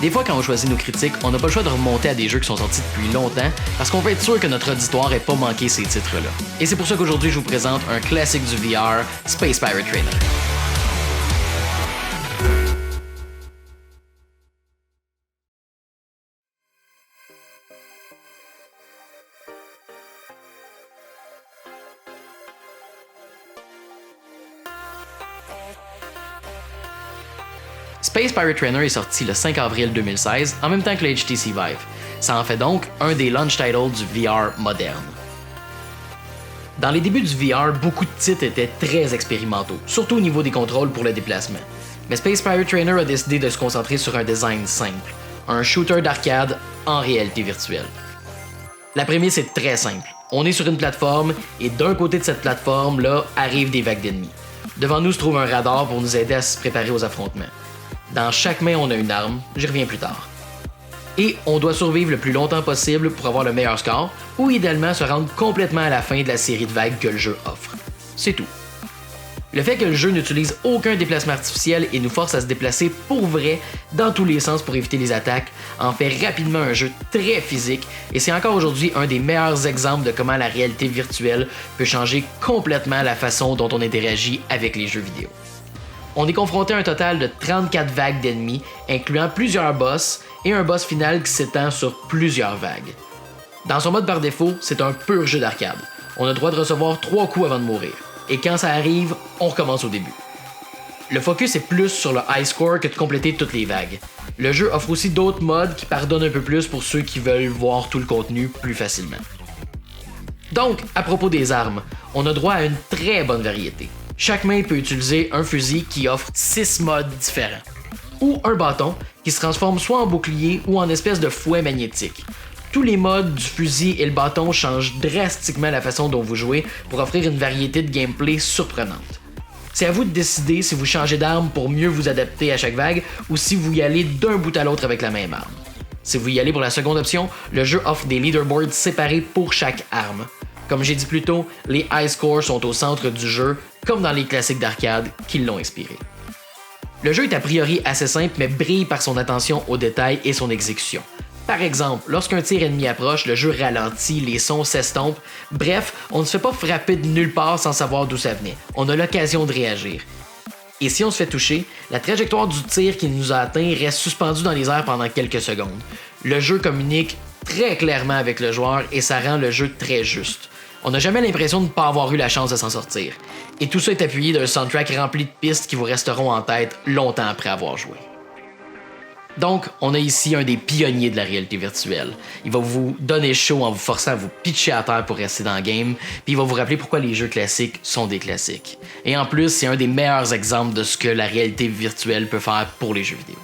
Des fois, quand on choisit nos critiques, on n'a pas le choix de remonter à des jeux qui sont sortis depuis longtemps parce qu'on veut être sûr que notre auditoire n'ait pas manqué ces titres-là. Et c'est pour ça qu'aujourd'hui, je vous présente un classique du VR, Space Pirate Trainer. Space Pirate Trainer est sorti le 5 avril 2016, en même temps que le HTC Vive. Ça en fait donc un des launch titles du VR moderne. Dans les débuts du VR, beaucoup de titres étaient très expérimentaux, surtout au niveau des contrôles pour le déplacement. Mais Space Pirate Trainer a décidé de se concentrer sur un design simple, un shooter d'arcade en réalité virtuelle. La prémisse est très simple. On est sur une plateforme et d'un côté de cette plateforme-là arrivent des vagues d'ennemis. Devant nous se trouve un radar pour nous aider à se préparer aux affrontements. Dans chaque main, on a une arme, j'y reviens plus tard. Et on doit survivre le plus longtemps possible pour avoir le meilleur score, ou idéalement se rendre complètement à la fin de la série de vagues que le jeu offre. C'est tout. Le fait que le jeu n'utilise aucun déplacement artificiel et nous force à se déplacer pour vrai dans tous les sens pour éviter les attaques en fait rapidement un jeu très physique et c'est encore aujourd'hui un des meilleurs exemples de comment la réalité virtuelle peut changer complètement la façon dont on interagit avec les jeux vidéo. On est confronté à un total de 34 vagues d'ennemis, incluant plusieurs boss et un boss final qui s'étend sur plusieurs vagues. Dans son mode par défaut, c'est un pur jeu d'arcade. On a le droit de recevoir 3 coups avant de mourir. Et quand ça arrive, on recommence au début. Le focus est plus sur le high score que de compléter toutes les vagues. Le jeu offre aussi d'autres modes qui pardonnent un peu plus pour ceux qui veulent voir tout le contenu plus facilement. Donc, à propos des armes, on a droit à une très bonne variété. Chaque main peut utiliser un fusil qui offre 6 modes différents. Ou un bâton qui se transforme soit en bouclier ou en espèce de fouet magnétique. Tous les modes du fusil et le bâton changent drastiquement la façon dont vous jouez pour offrir une variété de gameplay surprenante. C'est à vous de décider si vous changez d'arme pour mieux vous adapter à chaque vague ou si vous y allez d'un bout à l'autre avec la même arme. Si vous y allez pour la seconde option, le jeu offre des leaderboards séparés pour chaque arme. Comme j'ai dit plus tôt, les high scores sont au centre du jeu, comme dans les classiques d'arcade qui l'ont inspiré. Le jeu est a priori assez simple mais brille par son attention aux détails et son exécution. Par exemple, lorsqu'un tir ennemi approche, le jeu ralentit, les sons s'estompent, bref, on ne se fait pas frapper de nulle part sans savoir d'où ça venait. On a l'occasion de réagir. Et si on se fait toucher, la trajectoire du tir qui nous a atteint reste suspendue dans les airs pendant quelques secondes. Le jeu communique très clairement avec le joueur et ça rend le jeu très juste. On n'a jamais l'impression de ne pas avoir eu la chance de s'en sortir. Et tout ça est appuyé d'un soundtrack rempli de pistes qui vous resteront en tête longtemps après avoir joué. Donc, on a ici un des pionniers de la réalité virtuelle. Il va vous donner chaud en vous forçant à vous pitcher à terre pour rester dans le game, puis il va vous rappeler pourquoi les jeux classiques sont des classiques. Et en plus, c'est un des meilleurs exemples de ce que la réalité virtuelle peut faire pour les jeux vidéo.